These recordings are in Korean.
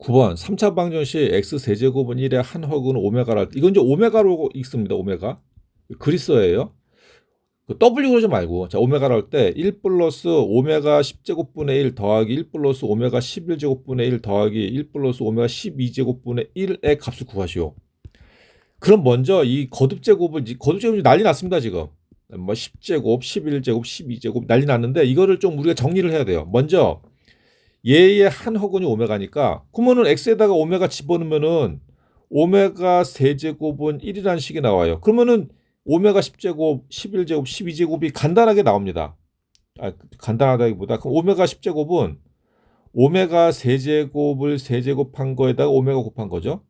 9번 3차 방정 시 x 세제곱은 1의 한 허그는 오메가랄 때 이건 이제 오메가로 읽습니다. 오메가. 그리스어예요. 그 W 그러지 말고 자 오메가로 할 때 1 플러스 오메가 10제곱분의 1 더하기 1 플러스 오메가 11제곱분의 1 더하기 1 플러스 오메가 12제곱분의 1의 값을 구하시오. 그럼 먼저 이 거듭제곱을 거듭제곱이 난리 났습니다. 지금 뭐 10제곱, 11제곱, 12제곱 난리 났는데 이거를 좀 우리가 정리를 해야 돼요. 먼저 얘의 한 허근이 오메가니까 그러면은 x에다가 오메가 집어넣으면은 오메가 세제곱은 1이라는 식이 나와요. 그러면은 오메가 10제곱, 11제곱, 12제곱이 간단하게 나옵니다. 간단하다기보다 그럼 오메가 10제곱은 오메가 세제곱을 세제곱한 거에다가 오메가 곱한 거죠.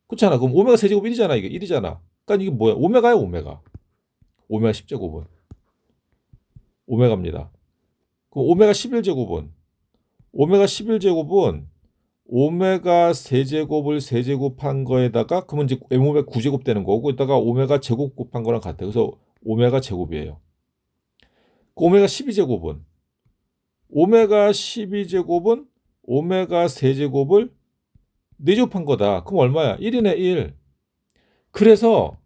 그렇잖아. 그럼 오메가 세제곱 1이잖아. 이게 1이잖아. 그러니까 이게 뭐야? 오메가야 오메가. 오메가 10제곱은 오메가입니다. 그럼 오메가 11제곱은 오메가 11제곱은 오메가 세제곱을 세제곱한 거에다가 그러면 이제 오메가 9제곱 되는 거고 이따가 오메가 제곱 곱한 거랑 같아. 그래서 오메가 제곱이에요. 오메가 12제곱은 오메가 12제곱은 오메가 세제곱을 4제곱한 거다. 그럼 얼마야? 1이네 1. 그래서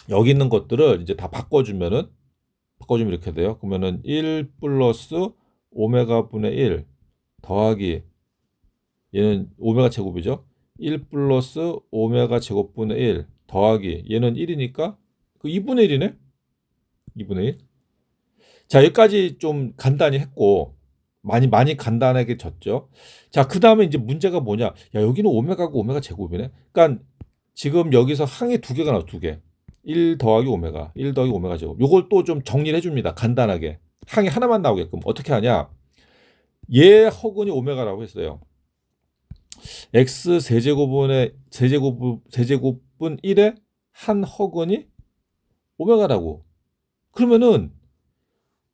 여기 있는 것들을 이제 다 바꿔주면 이렇게 돼요. 그러면은 1 플러스 오메가 분의 1 더하기 얘는 오메가 제곱이죠. 1 플러스 오메가 제곱분의 1 더하기 얘는 1이니까 그 2분의 1이네. 2분의 1. 자, 여기까지 좀 간단히 했고 많이 간단하게 졌죠. 자, 그다음에 이제 문제가 뭐냐? 야, 여기는 오메가고 오메가 제곱이네. 그러니까 지금 여기서 항이 두 개가 나와 두 개. 1 더하기 오메가, 1 더하기 오메가 제곱. 요걸 또 좀 정리를 해 줍니다. 간단하게. 항이 하나만 나오게끔. 어떻게 하냐? 얘 허근이 오메가라고 했어요. x 세제곱은 1의 한 허근이 오메가라고. 그러면은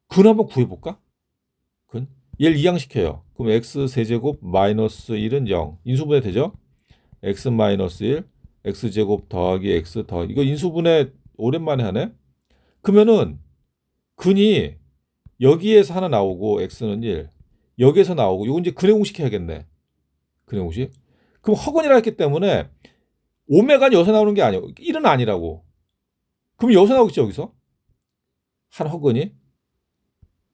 근 한번 구해볼까? 근 얘를 이항시켜요. 그럼 x 세제곱 마이너스 1은 0. 인수분해 되죠? x 마이너스 1 x제곱 더하기 x 더하기 이거 인수분해 오랜만에 하네. 그러면은 근이 여기에서 하나 나오고 x는 1 여기에서 나오고 이거 이제 근의 공식 해야겠네. 근의 공식. 그럼 허근이라 했기 때문에 오메가는 여기서 나오는 게 아니에요. 1은 아니라고. 그럼 여기서 나오겠죠, 여기서? 한 허근이?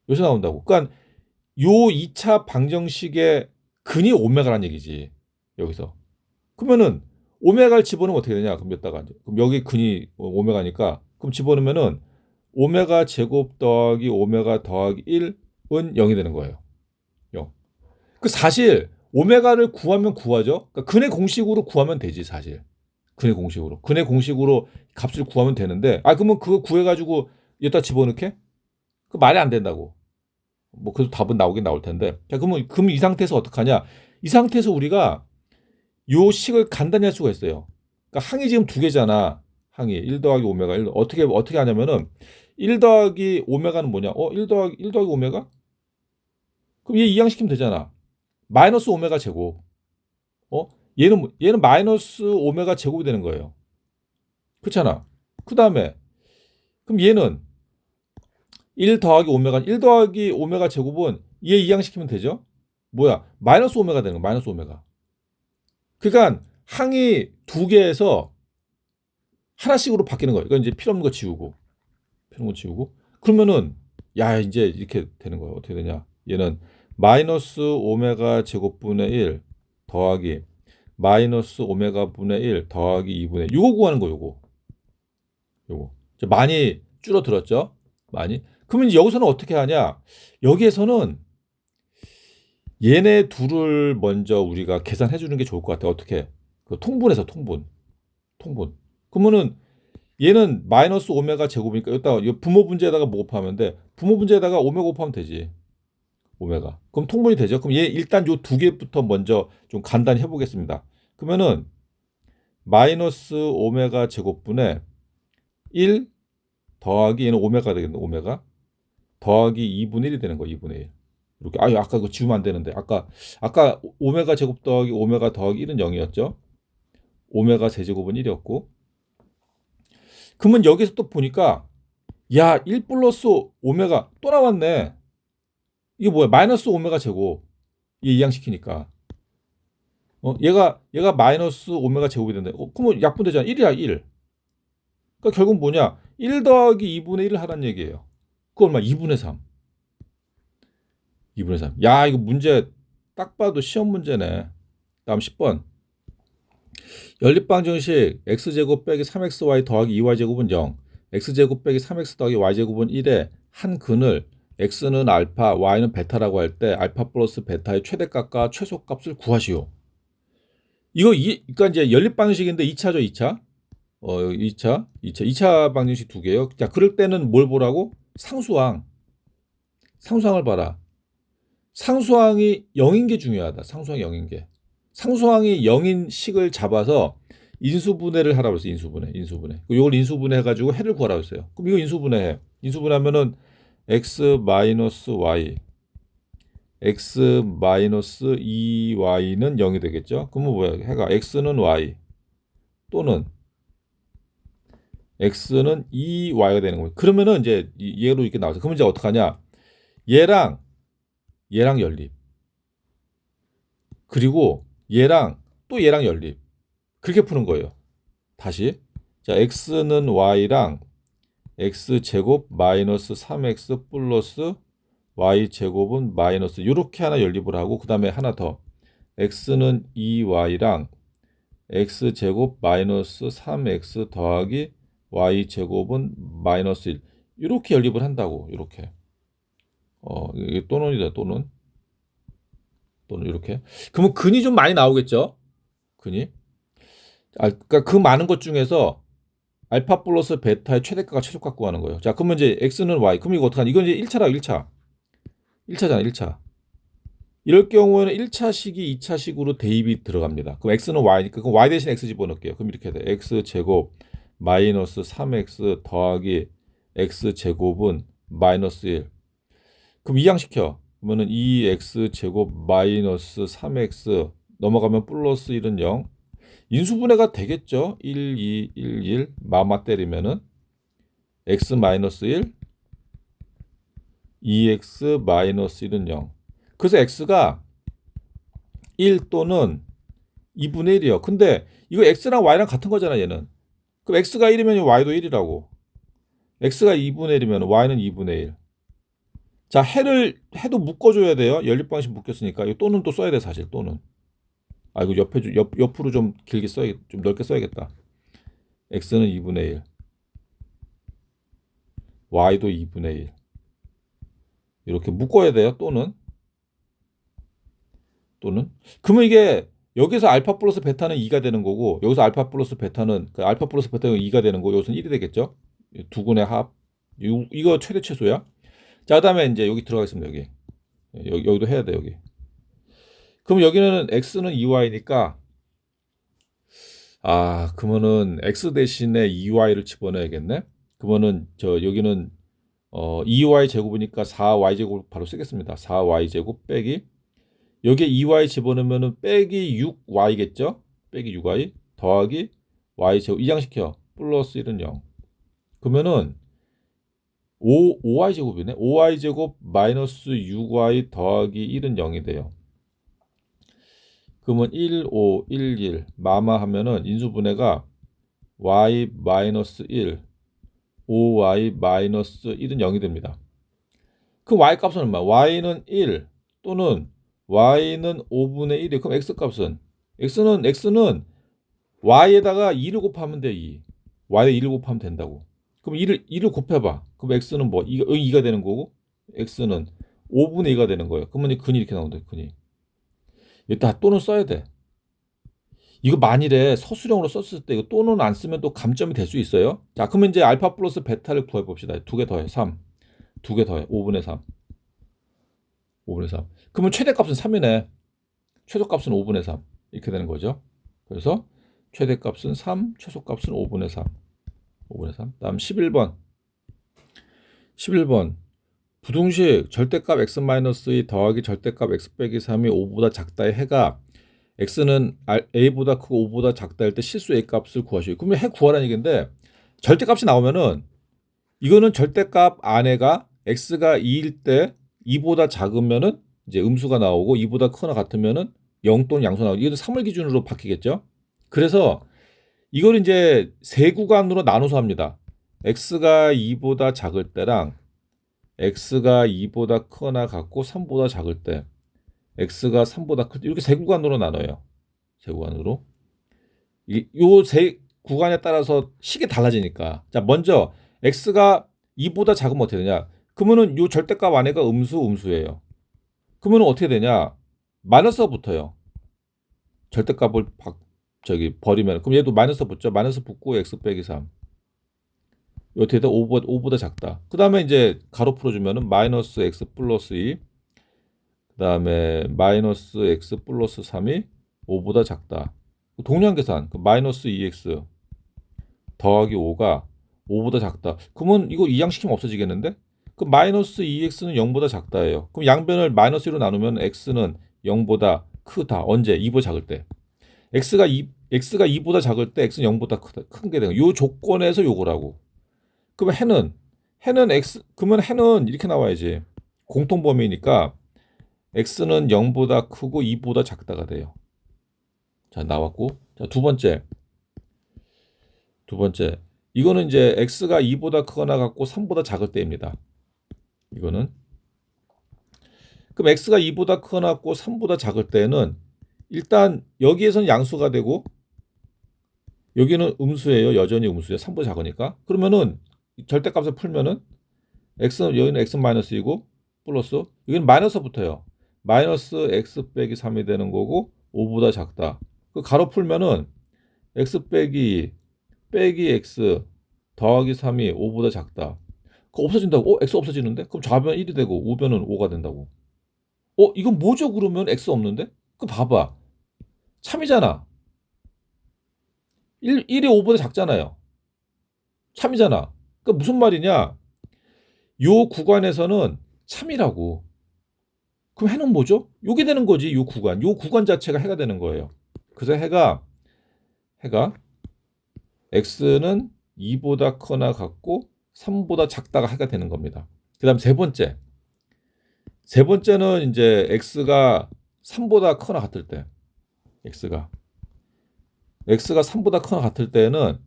여기서 나온다고. 그러니까 요 2차 방정식의 근이 오메가란 얘기지. 여기서. 그러면은 오메가를 집어넣으면 어떻게 되냐? 그럼 여기다가 그럼 여기 근이 오메가니까 그럼 집어넣으면은 오메가 제곱 더하기 오메가 더하기 1은 0이 되는 거예요. 0. 그 사실 오메가를 구하면 구하죠. 그러니까 근의 공식으로 구하면 되지, 사실. 근의 공식으로 값을 구하면 되는데 그러면 그거 구해가지고 여기다 집어넣게? 그 말이 안 된다고. 뭐 그래도 답은 나오긴 나올 텐데. 자, 그러면 이 상태에서 어떡하냐? 이 상태에서 우리가 요 식을 간단히 할 수가 있어요. 그러니까 항이 지금 두 개잖아. 항이 1 더하기 오메가 1 어떻게 하냐면은 1 더하기 오메가는 뭐냐? 1 더하기 오메가? 그럼 얘 이항시키면 되잖아. 마이너스 오메가 제곱. 얘는 마이너스 오메가 제곱이 되는 거예요. 그렇잖아. 그다음에 그럼 얘는 1 더하기 오메가 제곱은 얘 이항시키면 되죠? 뭐야? 마이너스 오메가 되는 거야. 마이너스 오메가. 그러니까 항이 두 개에서 하나씩으로 바뀌는 거예요. 이건 이제 필요 없는 거 지우고. 그러면은 야, 이제 이렇게 되는 거예요. 어떻게 되냐? 얘는 마이너스 오메가 제곱분의 1 더하기 마이너스 오메가 분의 1 더하기 2분의 1. 요거 구하는 거 요거. 많이 줄어들었죠? 많이. 그러면 여기서는 어떻게 하냐? 여기에서는 얘네 둘을 먼저 우리가 계산해 주는 게 좋을 것 같아. 어떻게? 그 통분해서 통분. 그러면은 얘는 마이너스 오메가 제곱이니까 여기다가 부모 분자에다가 뭐 곱하면 돼? 부모 분자에다가 오메가 곱하면 되지. 오메가. 그럼 통분이 되죠. 그럼 얘 일단 요 두 개부터 먼저 좀 간단히 해보겠습니다. 그러면은 마이너스 오메가 제곱분의 1 더하기 얘는 오메가 되겠네. 오메가 더하기 2분의 1이 되는 거. 2분의 1. 이렇게 아까 그거 지우면 안 되는데. 아까 오메가 제곱 더하기 오메가 더하기 1은 0이었죠. 오메가 세제곱은 1이었고. 그러면 여기서 또 보니까 야, 1 플러스 오메가 또 나왔네. 이게 뭐야? 마이너스 오메가 제곱. 얘 이항시키니까. 얘가 마이너스 오메가 제곱이 된다. 그러면 약분되잖아. 1이야, 1. 그러니까 결국 뭐냐? 1 더하기 2분의 1을 하라는 얘기예요. 그 얼마? 2분의 3. 2분의 3. 야, 이거 문제 딱 봐도 시험 문제네. 다음 10번. 연립방정식 x제곱 빼기 3xy 더하기 2y제곱은 0. x제곱 빼기 3x 더하기 y제곱은 1에 한 근을 x는 알파, y는 베타라고 할 때 알파 플러스 베타의 최대값과 최소값을 구하시오. 그러니까 이제 연립방정식인데 2차죠, 2차. 2차 방정식 두 개요. 자, 그럴 때는 뭘 보라고? 상수항. 상수항을 봐라. 상수항이 0인 게 중요하다. 상수항이 0인 게. 상수항이 0인 식을 잡아서 인수분해를 하라고 했어요. 인수분해. 이걸 인수분해 해가지고 해를 구하라고 했어요. 그럼 이거 인수분해해. 인수분해하면은 x 마이너스 y, x 마이너스 2y는 0이 되겠죠. 그러면 뭐야? 해가 x는 y 또는 x는 2y가 되는 거예요. 그러면은 이제 얘로 이렇게 나와서 그러면 이제 어떡하냐? 얘랑 연립. 그리고 얘랑 또 얘랑 연립. 그렇게 푸는 거예요. 다시. 자, x는 y랑 x제곱 마이너스 3x 플러스 y제곱은 마이너스 이렇게 하나 연립을 하고 그 다음에 하나 더. x는 2y랑 x제곱 마이너스 3x 더하기 y제곱은 마이너스 1. 이렇게 연립을 한다고. 이렇게. 이게 또는이다. 또는 이렇게. 그러면 근이 좀 많이 나오겠죠? 근이. 그러니까 그 많은 것 중에서 알파 플러스 베타의 최대값과 최소값 구하는 거예요. 자, 그러면 이제 x는 y. 그럼 이거 어떡하냐? 이건 이제 1차라고 1차. 1차잖아, 1차. 이럴 경우에는 1차식이 2차식으로 대입이 들어갑니다. 그럼 x는 y니까 그럼 y 대신 x 집어넣을게요. 그럼 이렇게 돼. x제곱 마이너스 3x 더하기 x제곱은 마이너스 1. 그럼 이항시켜. 그러면은 2x제곱 마이너스 3x 넘어가면 플러스 1은 0. 인수분해가 되겠죠. 1, 2, 1, 1 마마 때리면은 x 마이너스 1, 2x 마이너스 1은 0. 그래서 x가 1 또는 2분의 1이요. 근데 이거 x랑 y랑 같은 거잖아, 얘는. 그럼 x가 1이면 y도 1이라고. x가 2분의 1이면 y는 2분의 1. 자, 해도 묶어줘야 돼요. 연립방식 묶였으니까. 이거 또는 또 써야 돼, 사실. 또는. 이거 옆으로 좀 길게 좀 넓게 써야겠다. x는 2분의 1. y도 2분의 1. 이렇게 묶어야 돼요. 또는. 그러면 이게 여기서 알파 플러스 베타는 2가 되는 거고 여기서 알파 플러스 베타는 2가 되는 거고 여기서는 1이 되겠죠. 두 근의 합. 이거 최대 최소야. 자, 그다음에 이제 여기 들어가겠습니다. 여기도 해야 돼, 여기. 그럼 여기는 x는 2y니까 그러면은 x 대신에 2y를 집어넣어야겠네. 그러면은 여기는 2y 제곱이니까 4y 제곱 바로 쓰겠습니다. 4y 제곱 빼기 여기에 2y 집어넣으면은 빼기 6y겠죠? 빼기 6y 더하기 y 제곱 이항시켜 플러스 1은 0. 그러면은 5y 제곱이네. 5y 제곱 마이너스 6y 더하기 1은 0이 돼요. 그러면 1, 5, 1, 1 마마 하면은 인수분해가 y 마이너스 1, 5y 마이너스 1은 0이 됩니다. 그 y 값은 얼마? y는 1 또는 y는 5분의 1이에요. 그럼 x는 y에다가 2를 곱하면 돼. 2. y에 2를 곱하면 된다고. 그럼 2를 곱해봐. 그럼 x는 뭐 2가 되는 거고 x는 5분의 2가 되는 거예요. 그러면 이 근이 이렇게 나온다. 근이. 일단 또는 써야 돼. 이거 만일에 서술형으로 썼을 때 이거 또는 안 쓰면 또 감점이 될 수 있어요. 자, 그러면 이제 알파 플러스 베타를 구해봅시다. 두 개 더해. 3. 두 개 더해. 5분의 3. 5분의 3. 그러면 최대값은 3이네. 최소값은 5분의 3. 이렇게 되는 거죠. 그래서 최대값은 3, 최소값은 5분의 3. 5분의 3. 다음 11번. 부등식 절대값 x-2 더하기 절대값 x 빼기 3이 5보다 작다의 해가 x는 a보다 크고 5보다 작다 할 때 실수 a 값을 구하시오. 그러면 해 구하라는 얘기인데 절대값이 나오면은 이거는 절대값 안에가 x가 2일 때 2보다 작으면은 이제 음수가 나오고 2보다 크거나 같으면은 0 또는 양수 나오고 이것도 3을 기준으로 바뀌겠죠. 그래서 이걸 이제 세 구간으로 나눠서 합니다. x가 2보다 작을 때랑 x가 2보다 크거나 같고 3보다 작을 때, x가 3보다 클 때 이렇게 세 구간으로 나눠요. 세 구간으로. 요 세 구간에 따라서 식이 달라지니까. 자, 먼저 x가 2보다 작으면 어떻게 되냐? 그러면은 요 절대값 안에가 음수예요. 그러면은 어떻게 되냐? 마이너스가 붙어요. 절대값을 버리면. 그럼 얘도 마이너스 붙죠. 마이너스 붙고 x 빼기 3. 어떻게 돼? 5보다 작다. 그 다음에 이제 가로 풀어주면은 마이너스 x 플러스 2. 그 다음에 마이너스 x 플러스 3이 5보다 작다. 동량 계산. 마이너스 2x 더하기 5가 5보다 작다. 그러면 이거 이항시키면 없어지겠는데? 그럼 마이너스 2x는 0보다 작다예요. 그럼 양변을 마이너스 1로 나누면 x는 0보다 크다. 언제? 2보다 작을 때. x가 2보다 작을 때 x는 0보다 큰 게 되는 거예요. 이 조건에서 요거라고. 그러면 해는 x, 그러면 해는 이렇게 나와야지. 공통범위니까 x는 0보다 크고 2보다 작다가 돼요. 자, 나왔고. 자, 두 번째. 이거는 이제 x가 2보다 크거나 같고 3보다 작을 때입니다. 이거는. 그럼 x가 2보다 크거나 같고 3보다 작을 때는 일단 여기에서는 양수가 되고 여기는 음수예요. 여전히 음수예요. 3보다 작으니까. 그러면은 절대값을 풀면은 여기는 x 마이너스 2고 플러스 여기는 마이너스 붙어요. 마이너스 x 빼기 3이 되는 거고 5보다 작다. 그 가로 풀면은 x 빼기 x 더하기 3이 5보다 작다. 그거 없어진다고? x 없어지는데? 그럼 좌변 1이 되고 우변은 5가 된다고. 이건 뭐죠? 그러면 x 없는데? 그 봐봐. 참이잖아. 1이 5보다 작잖아요. 참이잖아. 그 무슨 말이냐? 요 구간에서는 참이라고. 그럼 해는 뭐죠? 요게 되는 거지. 요 구간 자체가 해가 되는 거예요. 그래서 해가 x는 2보다 크거나 같고 3보다 작다가 해가 되는 겁니다. 그다음 세 번째는 이제 x가 3보다 크거나 같을 때, x가 3보다 크거나 같을 때는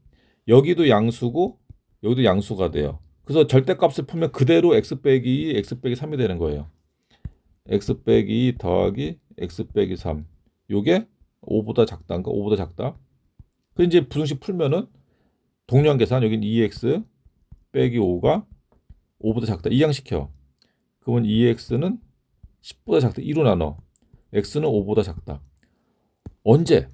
여기도 양수고 여기도 양수가 돼요. 그래서 절대값을 풀면 그대로 x 빼기 3이 되는 거예요. x 빼기 2 더하기 x 빼기 3. 요게 5보다 작다인가? 5보다 작다. 그 이제 부등식 풀면은 동량 계산 여긴 2x 빼기 5가 5보다 작다. 이항시켜. 그러면 2x는 10보다 작다. 2로 나눠. x는 5보다 작다. 언제?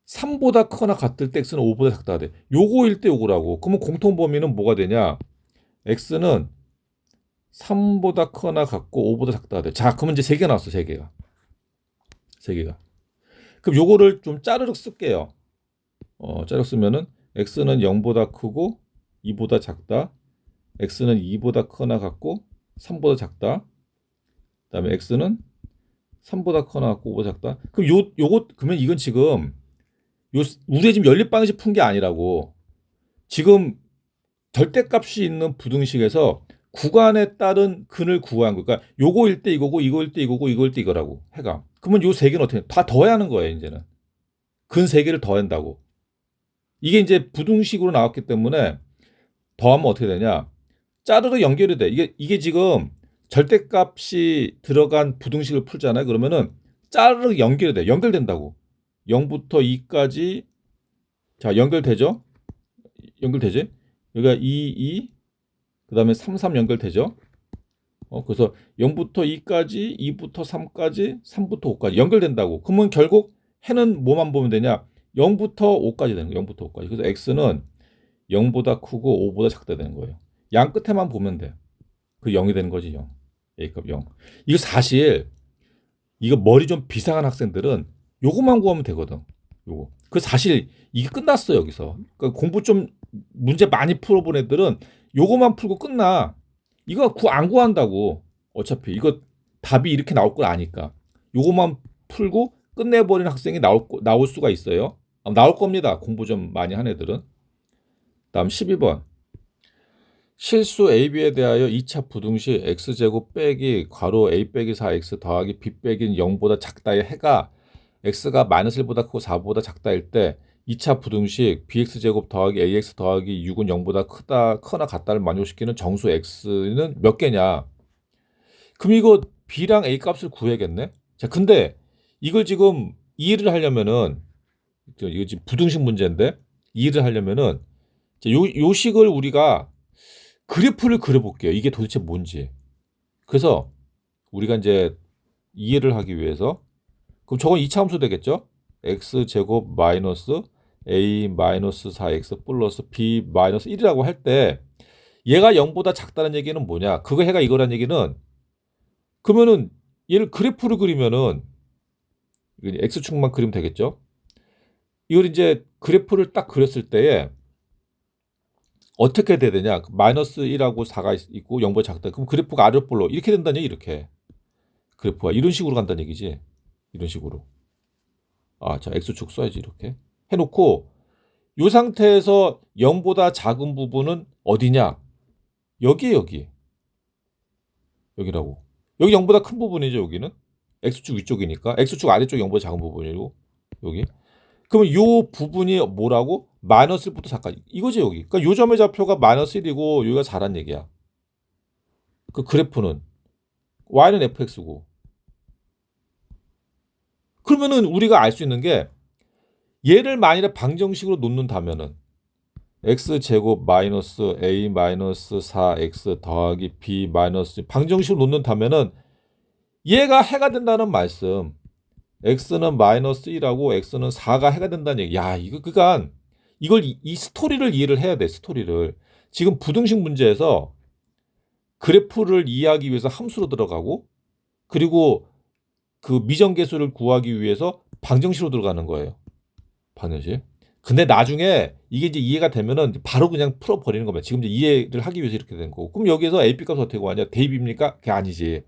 3보다 크거나 같을 때 x는 5보다 작다가 돼. 요거일 때 요거라고. 그러면 공통 범위는 뭐가 되냐? x는 3보다 크거나 같고 5보다 작다가 돼. 자, 그러면 이제 3개 나왔어. 3개가. 그럼 요거를 좀 짜르륵 쓸게요. 짜르륵 쓰면은 x는 0보다 크고 2보다 작다. x는 2보다 크거나 같고 3보다 작다. 그다음에 x는 3보다 크거나 같고 5보다 작다. 그럼 그러면 이건 지금 우리가 지금 연립방식 푼 게 아니라고. 지금 절대값이 있는 부등식에서 구간에 따른 근을 구한 거. 그러니까 요거일 때 이거고 이거일 때 이거고 이거일 때 이거라고 해가. 그러면 요 세 개는 어떻게 다 더해야 하는 거예요, 이제는. 근 세 개를 더한다고. 이게 이제 부등식으로 나왔기 때문에 더하면 어떻게 되냐? 짜르르 연결이 돼. 이게 지금 절대값이 들어간 부등식을 풀잖아요. 그러면은 짜르르 연결이 돼. 연결된다고. 0부터 2까지 자, 연결되죠? 연결되지? 여기가 2, 그다음에 3 연결되죠? 그래서 0부터 2까지, 2부터 3까지, 3부터 5까지 연결된다고. 그러면 결국 해는 뭐만 보면 되냐? 0부터 5까지 되는 거예요. 0부터 5까지. 그래서 x는 0보다 크고 5보다 작다 되는 거예요. 양 끝에만 보면 돼. 그 0이 되는 거지, 0. A값 0. 이거 사실 이거 머리 좀 비상한 학생들은 요거만 구하면 되거든. 요거. 그 사실 이게 끝났어 여기서. 그러니까 공부 좀 문제 많이 풀어본 애들은 요거만 풀고 끝나. 이거 안 구한다고. 어차피 이거 답이 이렇게 나올 걸 아니까. 요거만 풀고 끝내버리는 학생이 나올 수가 있어요. 나올 겁니다. 공부 좀 많이 한 애들은. 다음 12번. 실수 AB에 대하여 2차 부등식 x제곱 빼기 괄호 a 빼기 4x 더하기 b 빼기 0보다 작다의 해가 x가 마이너스 1보다 크고 4보다 작다일 때 2차 부등식 bx제곱 더하기 ax 더하기 6은 0보다 크거나 같다를 만족시키는 정수 x는 몇 개냐. 그럼 이거 b랑 a 값을 구해야겠네. 자, 근데 이걸 지금 이해를 하려면은 이거 지금 부등식 문제인데 이해를 하려면은 요 식을 우리가 그래프를 그려볼게요. 이게 도대체 뭔지. 그래서 우리가 이제 이해를 하기 위해서 그럼 저건 2차 함수 되겠죠? x제곱 마이너스 a 마이너스 4x 플러스 b 마이너스 1이라고 할 때 얘가 0보다 작다는 얘기는 뭐냐? 그거 해가 이거란 얘기는 그러면은 얘를 그래프를 그리면은 x축만 그리면 되겠죠? 이걸 이제 그래프를 딱 그렸을 때에 어떻게 돼야 되냐? 마이너스 1하고 4가 있고 0보다 작다. 그럼 그래프가 아래로 볼로 이렇게 된다는 얘기 이렇게. 그래프가 이런 식으로 간다는 얘기지. 이런 식으로. 아, 자, x축 써야지 이렇게. 해놓고 이 상태에서 0보다 작은 부분은 어디냐? 여기에 여기. 여기라고. 여기 0보다 큰 부분이죠, 여기는. x축 위쪽이니까. x축 아래쪽 0보다 작은 부분이고. 여기. 그러면 이 부분이 뭐라고? 마이너스 1부터 작가. 이거지, 여기. 그러니까 요 점의 좌표가 마이너스 1이고 여기가 4란 얘기야. 그 그래프는 y는 fx고. 그러면은 우리가 알 수 있는 게 얘를 만일에 방정식으로 놓는다면은 x제곱 마이너스 a 마이너스 4x 더하기 b 마이너스 방정식으로 놓는다면은 얘가 해가 된다는 말씀. x는 마이너스 1하고 x는 4가 해가 된다는 얘기. 야, 이거 그간 이걸 이 스토리를 이해를 해야 돼. 스토리를. 지금 부등식 문제에서 그래프를 이해하기 위해서 함수로 들어가고 그리고 그 미정계수를 구하기 위해서 방정식으로 들어가는 거예요. 방정식. 근데 나중에 이게 이제 이해가 되면은 바로 그냥 풀어버리는 겁니다. 지금 이제 이해를 하기 위해서 이렇게 된 거고. 그럼 여기에서 AP 값을 어떻게 구하냐? 대입입니까? 그게 아니지.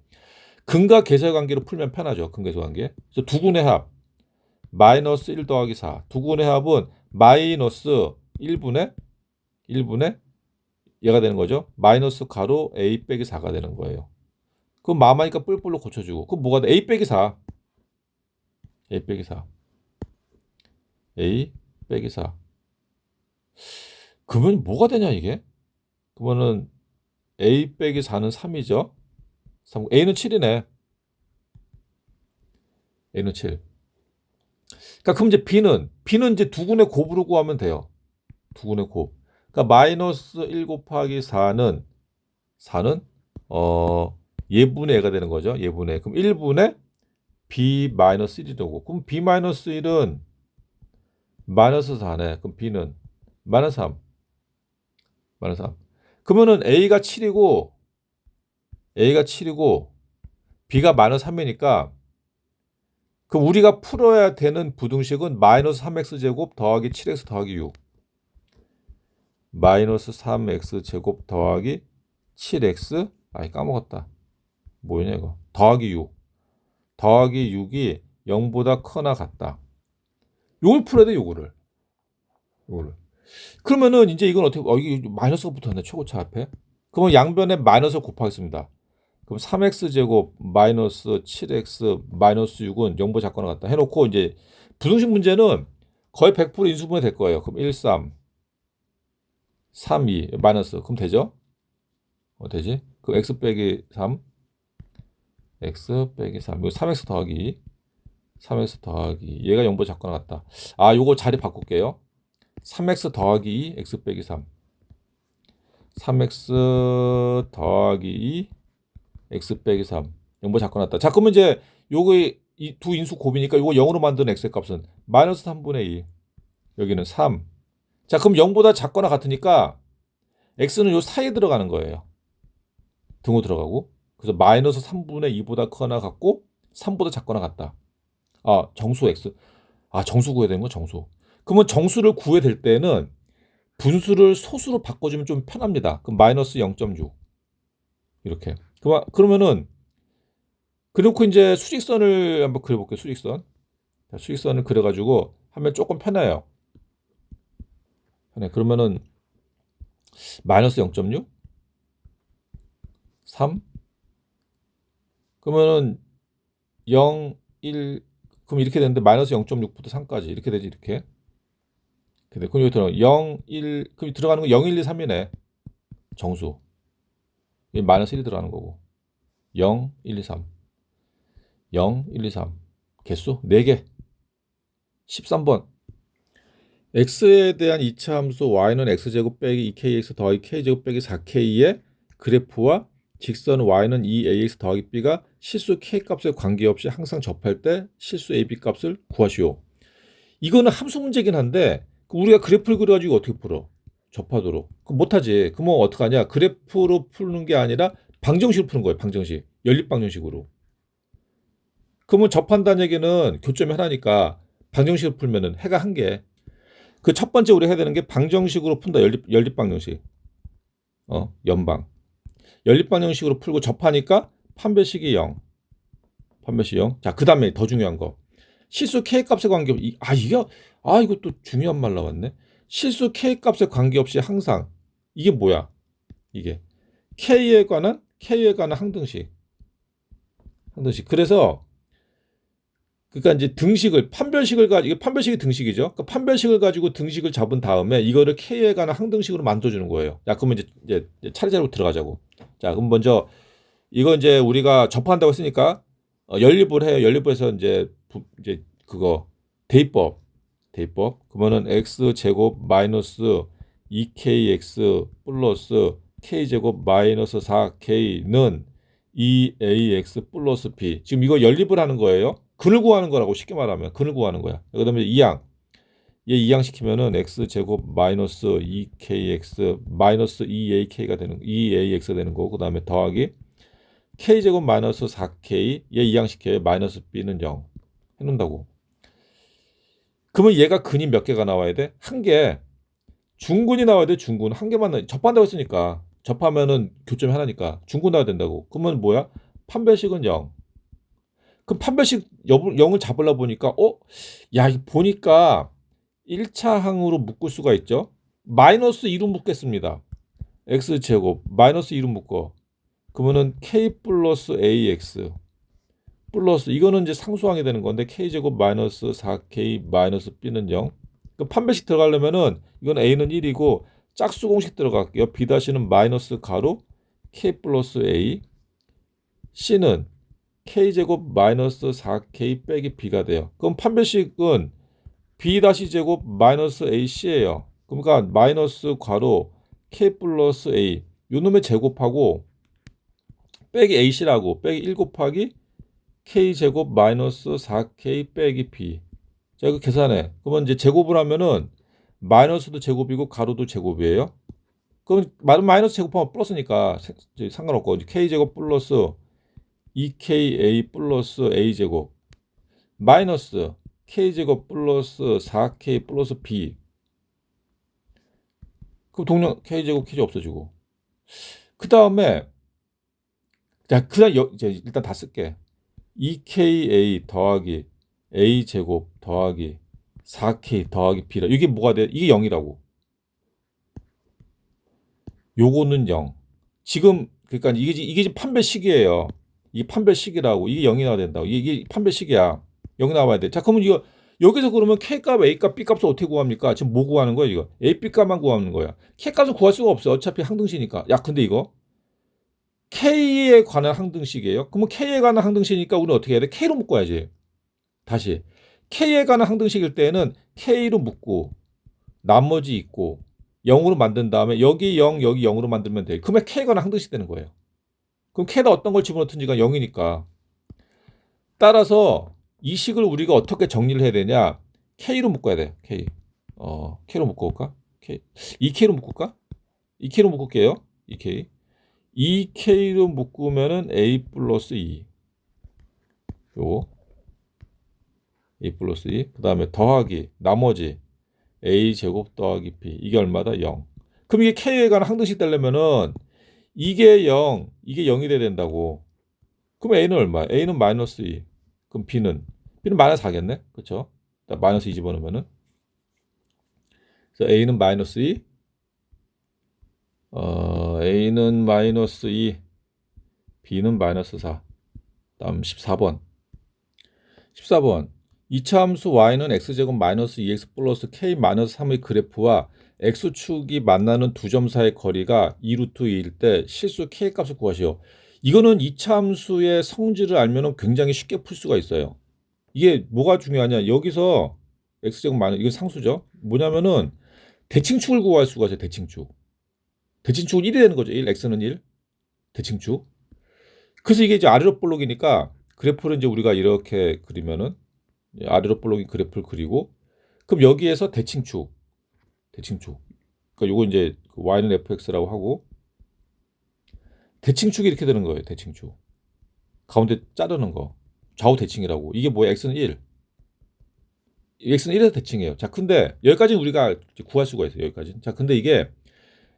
근과 계수의 관계로 풀면 편하죠. 근계수 관계. 그래서 두근의 합 마이너스 1 더하기 4. 두근의 합은 마이너스 1분의 얘가 되는 거죠. 마이너스 가로 a 빼기 4가 되는 거예요. 그럼 마마니까 뿔뿔로 고쳐주고. 그럼 뭐가 돼? a 빼기 4. a 빼기 4. a 빼기 4. 그러면 뭐가 되냐 이게? 그러면은 a 빼기 4는 3이죠. 3, a는 7이네. a는 7. 그러니까 그럼 이제 b는 이제 두근의 곱으로 구하면 돼요. 두근의 곱. 그러니까 마이너스 1 곱하기 4는 예분의 애가 되는 거죠. 예분의. 그럼 1분의 b 마이너스 1이라고. 그럼 b 마이너스 1은 마이너스 4네. 그럼 b는 마이너스 3. 마이너스 3. 그러면은 a가 7이고 b가 마이너스 3이니까 그럼 우리가 풀어야 되는 부등식은 마이너스 3x 제곱 더하기 7x 더하기 6. 마이너스 3x 제곱 더하기 7x 아이 까먹었다. 뭐냐 이거. 더하기 6. 더하기 6이 0보다 크거나 같다. 요걸 풀어야 돼, 요거를. 그러면은 이제 이건 어떻게 이게 마이너스가 붙었네. 최고차 앞에. 그러면 양변에 마이너스를 곱하겠습니다. 그럼 3x 제곱 마이너스 7x 마이너스 6은 0보다 작거나 같다. 해놓고 이제 부등식 문제는 거의 100% 인수분해 될 거예요. 그럼 1, 3, 3, 2 마이너스. 그럼 되죠? 되지? 그럼 x 빼기 3, x 빼기 3. 이거 3x 더하기 2. 3x 더하기 얘가 0보다 작거나 같다. 아, 요거 자리 바꿀게요. 3x 더하기 2, x 빼기 3. 3x 더하기 2, x 빼기 3. 0보다 작거나 같다. 자, 그러면 이제 요거 이 두 인수 곱이니까 요거 0으로 만든 x의 값은 마이너스 3분의 2. 여기는 3. 자, 그럼 0보다 작거나 같으니까 x는 요 사이에 들어가는 거예요. 등호 들어가고. 그래서 마이너스 3분의 2보다 크거나 같고 3보다 작거나 같다. 아, 정수 x. 아, 정수 구해야 되는 거 정수. 그러면 정수를 구해야 될 때는 분수를 소수로 바꿔주면 좀 편합니다. 그럼 마이너스 0.6 이렇게. 그러면은 그렇고 이제 수직선을 한번 그려볼게요. 수직선. 자, 수직선을 그려가지고 하면 조금 편해요. 그러면은 마이너스 0.6, 3. 그러면은 0, 1. 그럼 이렇게 되는데 마이너스 0.6부터 3까지 이렇게 되지 이렇게. 그럼 여기 들어 0, 1, 그럼 들어가는 거 0, 1, 2, 3이네. 정수. 이 마이너스 1이 들어가는 거고. 0, 1, 2, 3. 0, 1, 2, 3. 개수 4개. 13번. x에 대한 이차 함수 y는 x제곱 빼기 2kx 더하기 k제곱 빼기 4k의 그래프와 직선 y는 2ax 더하기 b가 실수 k 값에 관계없이 항상 접할 때 실수 ab 값을 구하시오. 이거는 함수 문제긴 한데 우리가 그래프를 그려가지고 어떻게 풀어? 접하도록. 그럼 못하지. 그러면 어떡하냐? 그래프로 푸는 게 아니라 방정식으로 푸는 거예요. 방정식. 연립방정식으로. 그러면 접한다는 얘기는 교점이 하나니까 방정식으로 풀면은 해가 한 개. 그 첫 번째 우리가 해야 되는 게 방정식으로 푼다. 연립방정식. 연방. 연립방정식으로 풀고 접하니까 판별식이 0. 판별식 0. 자, 그 다음에 더 중요한 거. 실수 k 값에 관계없이 이것도 중요한 말 나왔네. 실수 k 값에 관계없이 항상 이게 뭐야? 이게 k에 관한 항등식. 그래서 그러니까 이제 판별식을 가지고 이게 판별식이 등식이죠. 그러니까 판별식을 가지고 등식을 잡은 다음에 이거를 k에 관한 항등식으로 만들어주는 거예요. 자, 그러면 이제 차례차례로 들어가자고. 자, 그럼 먼저 이거 이제 우리가 접한다고 했으니까 연립을 해요. 연립해서 이제 그거 대입법. 그러면은 x 제곱 마이너스 2kx 플러스 k 제곱 마이너스 4k는 2ax 플러스 b. 지금 이거 연립을 하는 거예요. 근을 구하는 거라고 쉽게 말하면 근을 구하는 거야. 그다음에 2항. 얘 2항 시키면은 x 제곱 마이너스 2kx 마이너스 2ak가 되는 2ax가 되는 거고 그다음에 더하기 k 제곱 마이너스 4k 얘 2항 시켜요. 마이너스 b는 0 해놓는다고. 그러면 얘가 근이 몇 개가 나와야 돼? 한 개. 중근이 나와야 돼. 중근 한 개만 접한다고 했으니까 접하면은 교점이 하나니까 중근 나와야 된다고. 그러면 뭐야? 판별식은 0. 그럼 판별식 0을 잡으려 보니까 보니까 1차 항으로 묶을 수가 있죠. 마이너스 2로 묶겠습니다. x제곱 마이너스 2로 묶어. 그러면은 k 플러스 ax 플러스 이거는 이제 상수항이 되는 건데 k제곱 마이너스 4k 마이너스 b는 0. 그 판별식 들어가려면은 이건 a는 1이고 짝수 공식 들어갈게요. b-는 마이너스 가로 k 플러스 a c는 k제곱 마이너스 4k 빼기 b가 돼요. 그럼 판별식은 b-제곱 마이너스 ac예요. 그러니까 마이너스 괄호 k 플러스 a 요 놈의 제곱하고 빼기 ac라고 빼기 1 곱하기 k제곱 마이너스 4k 빼기 b. 자, 이거 계산해. 그러면 이제 제곱을 하면은 마이너스도 제곱이고 가로도 제곱이에요. 그럼 마이너스 제곱하면 플러스니까 상관없고 k제곱 플러스 2ka 플러스 a제곱 마이너스 k제곱 플러스 4k 플러스 b. 그럼 동량 k제곱 없어지고. 그 다음에 이제 일단 다 쓸게. 2ka 더하기 a제곱 더하기 4k 더하기 b라. 이게 뭐가 돼? 이게 0이라고. 요거는 0. 지금 그러니까 이게 지금 판별식이에요. 이게 판별식이라고. 이게 0이 나와야 된다고. 이게 판별식이야. 0이 나와야 돼. 자, 그러면 이거 여기서 그러면 K값, A값, B값을 어떻게 구합니까? 지금 뭐 구하는 거야, 이거? A, B값만 구하는 거야. K값을 구할 수가 없어. 어차피 항등식이니까. 야, 근데 이거 K에 관한 항등식이에요. 그러면 K에 관한 항등식이니까 우리는 어떻게 해야 돼? K로 묶어야지. 다시. K에 관한 항등식일 때는 K로 묶고 나머지 있고 0으로 만든 다음에 여기 0, 여기 0으로 만들면 돼. 그러면 K에 관한 항등식 되는 거예요. 그럼 K에다 어떤 걸 집어넣든지가 0이니까. 따라서 이 식을 우리가 어떻게 정리를 해야 되냐? K로 묶어야 돼. K. K로 묶어볼까? K. 2K로 묶을까? 2K로 묶을게요. 2K. 2K로 묶으면은 A 플러스 2. 요. A 플러스 2. 그 다음에 더하기 나머지 A 제곱 더하기 B. 이게 얼마다? 0. 그럼 이게 K에 관한 항등식 되려면은 이게 0, 이게 0이 돼야 된다고. 그럼 A는 얼마야? A는 마이너스 2. 그럼 B는 마이너스 4겠네? 그쵸? 마이너스 2 집어넣으면은. 그래서 A는 마이너스 2. A는 마이너스 2. B는 마이너스 4. 다음 14번. 14번. 이차 함수 y는 x제곱 마이너스 2x 플러스 k 마이너스 3의 그래프와 x축이 만나는 두 점 사이의 거리가 2루트 2일 때 실수 k 값을 구하시오. 이거는 이차 함수의 성질을 알면 굉장히 쉽게 풀 수가 있어요. 이게 뭐가 중요하냐? 여기서 x제곱 마이너스 이거 상수죠. 뭐냐면은 대칭축을 구할 수가 있어요. 대칭축. 대칭축은 1이 되는 거죠. 1, x는 1. 대칭축. 그래서 이게 이제 아래로 볼록이니까 그래프를 이제 우리가 이렇게 그리면은 아래로 볼록인 그래프를 그리고 그럼 여기에서 대칭축. 그러니까 요거 이제 y는 fx라고 하고 대칭축이 이렇게 되는 거예요. 대칭축. 가운데 자르는 거. 좌우 대칭이라고. 이게 뭐야? x는 1. x는 1에서 대칭이에요. 자, 근데 여기까지는 우리가 구할 수가 있어요. 여기까지는. 자, 근데 이게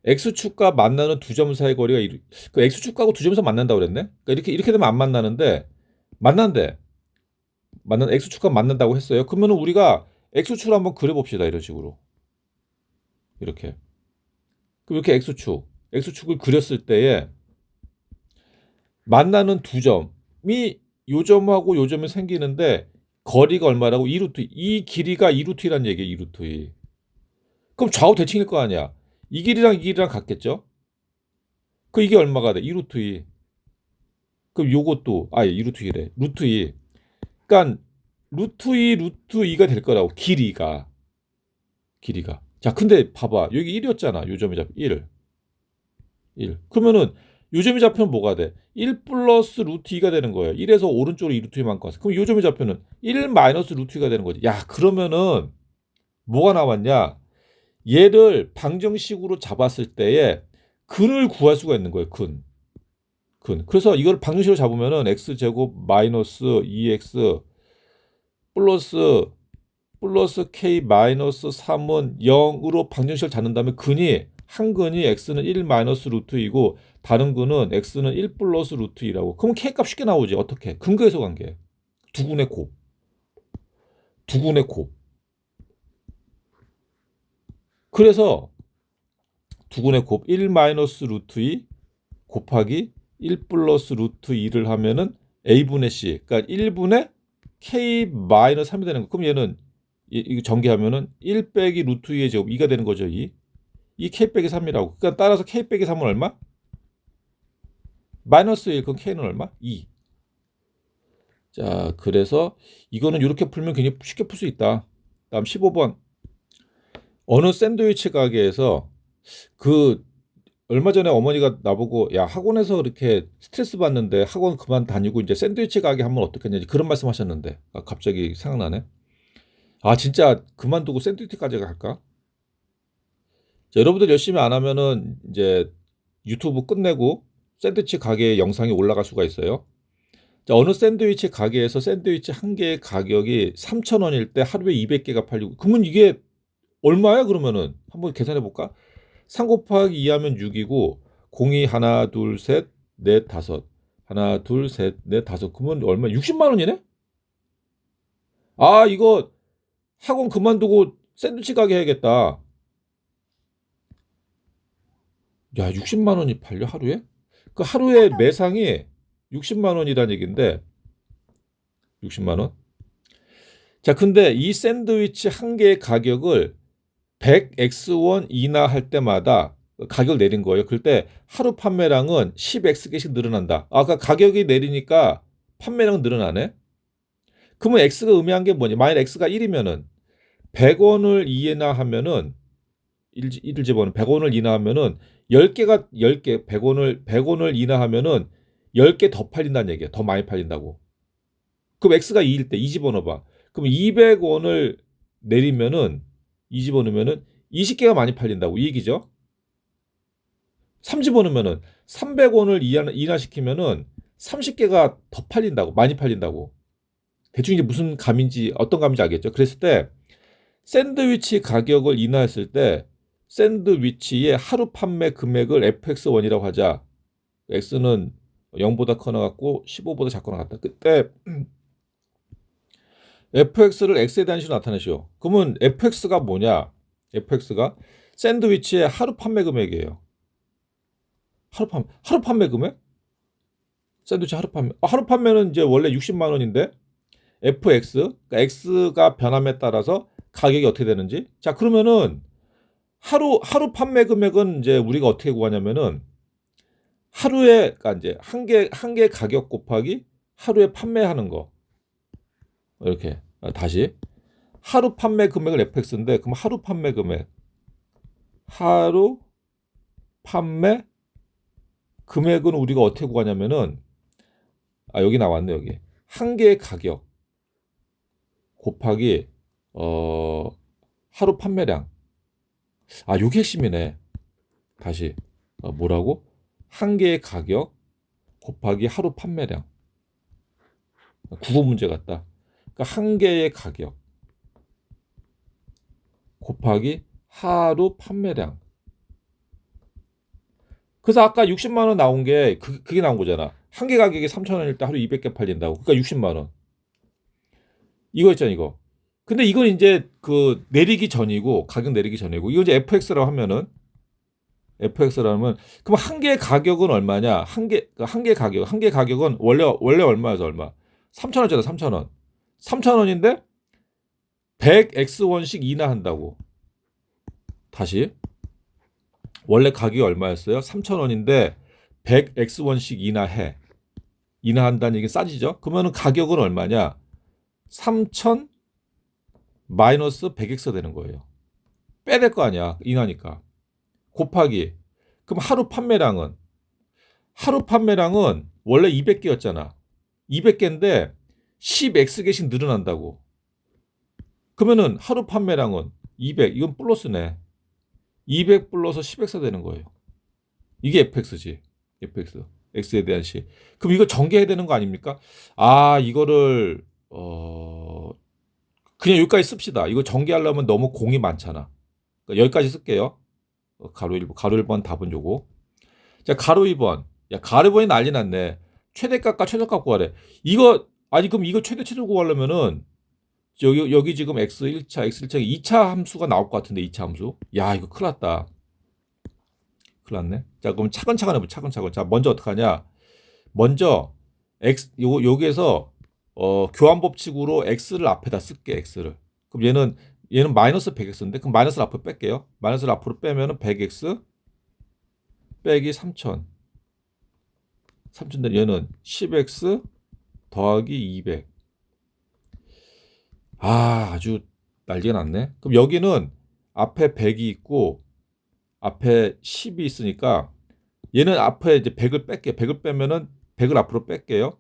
x축과 만나는 두 점 사이의 거리가 그 x축하고 두 점에서 만난다고 그랬네. 그러니까 이렇게 되면 안 만나는데 만난대. x축과 만난다고 했어요. 그러면은 우리가 x축을 한번 그려 봅시다. 이런 식으로. 이렇게. 그럼 이렇게 x축을 그렸을 때에 만나는 두 점이 요 점하고 요 점이 생기는데 거리가 얼마라고? 2루트. 이 길이가 2루트라는 얘기예요. 2루트. 그럼 좌우 대칭일 거 아니야. 이 길이랑 같겠죠? 그 이게 얼마가 돼? 2루트 2. 그럼 요것도 2루트 2래. 루트 2. 그러니까 루트 2가 될 거라고. 길이가. 자, 근데 봐봐. 여기 1이었잖아. 요 점이 잡 1. 그러면은 요 점이 잡히면 뭐가 돼? 1 플러스 루트 2가 되는 거예요. 1에서 오른쪽으로 2루트 2만큼 왔어. 그럼 요 점이 잡히면 1 마이너스 루트 2가 되는 거지. 야, 그러면은 뭐가 나왔냐? 얘를 방정식으로 잡았을 때에 근을 구할 수가 있는 거예요. 근. 그래서 이걸 방정식으로 잡으면은 x제곱 마이너스 2x 플러스 k 마이너스 3은 0으로 방정식을 잡는다면 한 근이 x는 1 마이너스 루트 2고 다른 근은 x는 1 플러스 루트 2라고. 그러면 k 값 쉽게 나오지. 어떻게? 근거에서 관계. 두근의 곱. 그래서 두근의 곱 1 마이너스 루트 2 곱하기 1 플러스 루트 2를 하면은 a분의 c. 그러니까 1분의 k 마이너스 3이 되는 거. 그럼 얘는 이거 전개하면은 1 빼기 루트 2의 제곱 2가 되는 거죠. 이 k 빼기 3이라고. 그러니까 따라서 k 빼기 3은 얼마? 마이너스 1. 그럼 k는 얼마? 2. 자, 그래서 이거는 이렇게 풀면 굉장히 쉽게 풀 수 있다. 다음 15번. 어느 샌드위치 가게에서 얼마 전에 어머니가 나보고 야, 학원에서 이렇게 스트레스 받는데 학원 그만 다니고 이제 샌드위치 가게 하면 어떻겠냐 그런 말씀하셨는데 갑자기 생각나네. 진짜 그만두고 샌드위치 가게가 할까? 자, 여러분들 열심히 안 하면은 이제 유튜브 끝내고 샌드위치 가게 영상이 올라갈 수가 있어요. 자, 어느 샌드위치 가게에서 샌드위치 한 개의 가격이 3,000원일 때 하루에 200개가 팔리고 그러면 이게 얼마야 그러면은 한번 계산해 볼까? 3 곱하기 2 하면 6이고 0이 하나 둘 셋 넷 다섯 하나 둘 셋 넷 다섯 그러면 얼마? 60만 원이네? 이거 학원 그만두고 샌드위치 가게 해야겠다. 야, 60만 원이 팔려 하루에? 그 하루에 매상이 60만 원이란 얘기인데 60만 원? 자, 근데 이 샌드위치 한 개의 가격을 100x원 인하할 때마다 가격 내린 거예요. 그럴 때 하루 판매량은 10x개씩 늘어난다. 아까 가격이 내리니까 판매량은 늘어나네. 그러면 x가 의미한 게 뭐냐? 만약 x가 1이면은 100원을 인하하면은 1을 집어넣으면 100원을 인하하면은 10개 100원을 인하하면은 10개 더 팔린다는 얘기야. 더 많이 팔린다고. 그럼 x가 2일 때 2 집어넣어 봐. 그럼 200원을 내리면은 2 집어넣으면은 20개가 많이 팔린다고 이 얘기죠. 3 집어넣으면은 300원을 인하시키면은 30개가 더 팔린다고, 많이 팔린다고. 대충 이제 무슨 감인지 어떤 감인지 알겠죠. 그랬을 때 샌드위치 가격을 인하했을 때 샌드위치의 하루 판매 금액을 fx1이라고 하자. x는 0보다 커 나갔고 15보다 작고 나갔다. 그때 fx를 x에 대한 식으로 나타내시오. 그러면 fx가 뭐냐? fx가 샌드위치의 하루 판매 금액이에요. 하루 판매 금액? 샌드위치 하루 판매. 하루 판매는 이제 원래 60만 원인데 fx, 그러니까 x가 변함에 따라서 가격이 어떻게 되는지. 자, 그러면은 하루 판매 금액은 이제 우리가 어떻게 구하냐면은 하루에, 그러니까 이제 한 개 가격 곱하기 하루에 판매하는 거. 이렇게 다시 하루 판매 금액을 fx인데, 그럼 하루 판매 금액은 우리가 어떻게 구하냐면은, 여기 나왔네. 여기 한 개의 가격 곱하기 하루 판매량. 요게 핵심이네. 다시 뭐라고? 한 개의 가격 곱하기 하루 판매량. 국어 문제 같다. 그러니까 한 개의 가격 곱하기 하루 판매량. 그래서 아까 60만 원 나온 게 그게 나온 거잖아. 한 개 가격이 3,000원일 때 하루 200개 팔린다고. 그러니까 60만 원. 이거 있잖아, 이거. 근데 이건 이제 그 내리기 전이고, 가격 내리기 전이고, 이거 이제 FX라고 하면은, FX라면, 그럼 한 개 가격은 얼마냐? 한 개 가격은 원래 얼마여서 얼마? 3,000원짜리 3,000원. 3,000원인데 100X1씩 인하한다고. 다시. 원래 가격이 얼마였어요? 3,000원인데 100X1씩 인하해. 인하한다는 얘기 싸지죠? 그러면 가격은 얼마냐? 3,000 마이너스 100X 되는 거예요. 빼야 될 거 아니야. 인하니까. 곱하기. 그럼 하루 판매량은 원래 200개였잖아. 200개인데 10X개씩 늘어난다고. 그러면은 하루 판매량은 200. 이건 플러스네. 200 플러스 10X 되는 거예요. 이게 fx지. fx. x에 대한 시. 그럼 이거 전개해야 되는 거 아닙니까? 이거를 그냥 여기까지 씁시다. 이거 전개하려면 너무 공이 많잖아. 그러니까 여기까지 쓸게요. 가로 1번 답은 요거. 자, 가로 2번. 야, 가로 2번이 난리 났네. 최대값과 최저값 구하래. 그럼 이거 최대 구하려면은 여기 지금 x1차, x1차, 2차 함수가 나올 것 같은데, 2차 함수. 야, 이거 큰일 났다. 큰일 났네. 자, 그럼 차근차근 해보자. 차근차근. 자, 먼저 어떡하냐? 먼저 여기에서 교환 법칙으로 x를 앞에다 쓸게. x를. 그럼 얘는 마이너스 100x인데, 그럼 마이너스를 앞으로 뺄게요. 마이너스를 앞으로 빼면은 100x 빼기 3000. 3000대 얘는 10x 더하기 200. 아주 난리가 났네. 그럼 여기는 앞에 100이 있고 앞에 10이 있으니까 얘는 앞에 이제 100을 뺄게요. 100을 빼면은 100을 앞으로 뺄게요.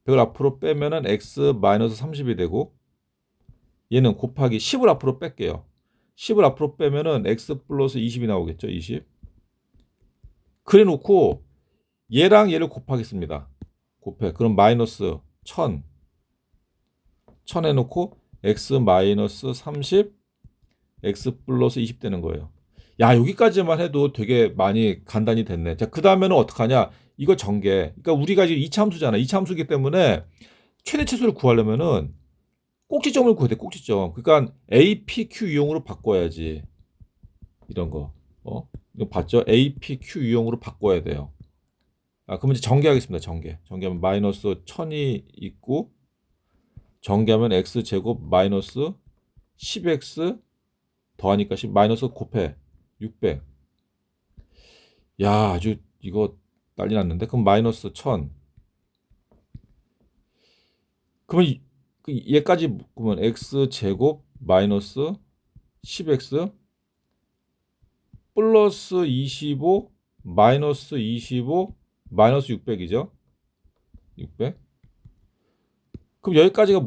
100을 앞으로 빼면은 x 마이너스 30이 되고, 얘는 곱하기 10을 앞으로 뺄게요. 10을 앞으로 빼면은 x 플러스 20이 나오겠죠. 20. 그래 놓고 얘랑 얘를 곱하겠습니다. 그럼 마이너스 1000 해놓고 x 마이너스 30 x 플러스 20 되는 거예요. 야, 여기까지만 해도 되게 많이 간단히 됐네. 자, 그 다음에는 어떡하냐? 이거 전개. 그러니까 우리가 지금 2차 함수잖아. 2차 함수이기 때문에 최대 치수를 구하려면은 꼭지점을 구해야 돼. 꼭지점. 그러니까 A, P, Q 유형으로 바꿔야지. 이런 거. 이거 봤죠? A, P, Q 유형으로 바꿔야 돼요. 그러면 이제 전개하겠습니다. 전개하면 마이너스 1000이 있고, 전개하면 x 제곱 마이너스 10x 더하니까 10 마이너스 곱해 600. 야, 아주 이거 난리 났는데. 그럼 마이너스 1000. 그러면 얘까지 묶으면 x 제곱 마이너스 10x 플러스 25 마이너스 25 마이너스 600이죠. 600. 그럼 여기까지가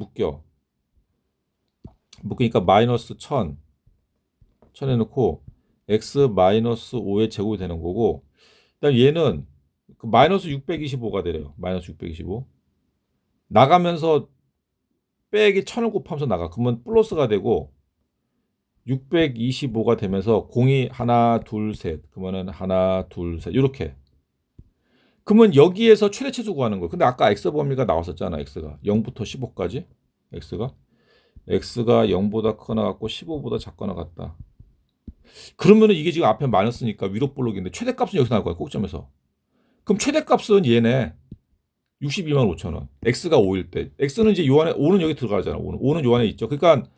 묶으니까 마이너스 1000 해놓고 x 마이너스 5의 제곱이 되는 거고, 그다음 얘는 마이너스 625가 되래요. 마이너스 625. 나가면서 빼기 1000을 곱하면서 나가. 그러면 플러스가 되고 625가 되면서 공이 하나, 둘, 셋. 그러면은 하나, 둘, 셋. 이렇게. 그러면 여기에서 최대치수 구하는 거예요. 근데 아까 x 범위가 나왔었잖아. x가 0부터 15까지. x가 0보다 크거나 같고 15보다 작거나 같다. 그러면은 이게 지금 앞에 마이너스니까 위로 볼록인데 최대값은 여기서 나올 거야. 꼭점에서. 그럼 최대값은 얘네. 62만 5천 원. x가 5일 때. x는 이제 요 안에 5는 여기 들어가잖아. 5는 요 안에 있죠. 그러니까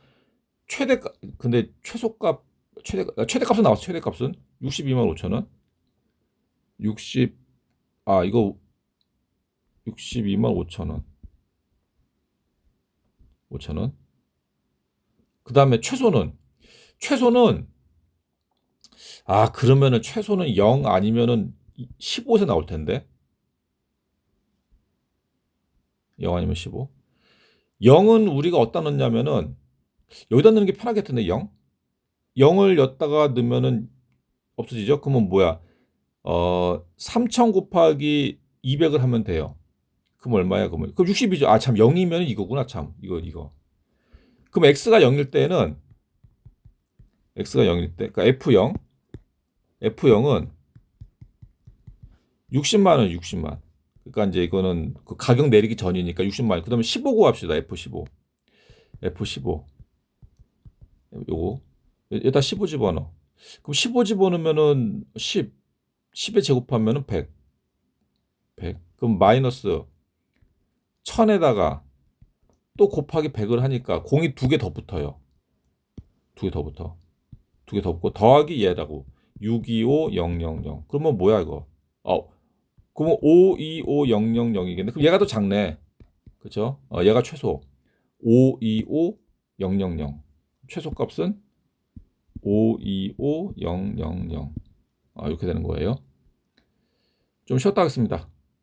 근데 최소값 최대값은 나왔어. 최대값은 62만 5천 원. 60 이거 62만 5천 원. 5천 원. 그다음에 최소는 그러면은 최소는 0 아니면은 15에서 나올 텐데. 0 아니면 15. 0은 우리가 어디다 넣냐면은 여기다 넣는 게 편하겠던데 0? 0을 여기다가 넣으면은 없어지죠? 그러면 뭐야? 3000 곱하기 200을 하면 돼요. 그럼 얼마야? 그럼 60이죠. 참 0이면 이거구나. 참. 이거. 그럼 x가 0일 때 그러니까 F0은 60만 원, 60만. 그러니까 이제 이거는 그 가격 내리기 전이니까 60만. 그다음에 15 구합시다. F15. F15. 요거. 여기다 15 집어넣어. 그럼 15 집어넣으면은 10에 제곱하면은 100. 그럼 마이너스 1000에다가 또 곱하기 100을 하니까 공이 두 개 더 붙어요. 두 개 더 붙어. 두 개 더 붙고 더하기 얘라고. 625000. 그러면 뭐야 이거? 그러면 525000이겠네. 그럼 얘가 더 작네. 그렇죠? 얘가 최소. 525000. 최소값은 525000. 이렇게 되는 거예요. 좀 쉬었다 하겠습니다.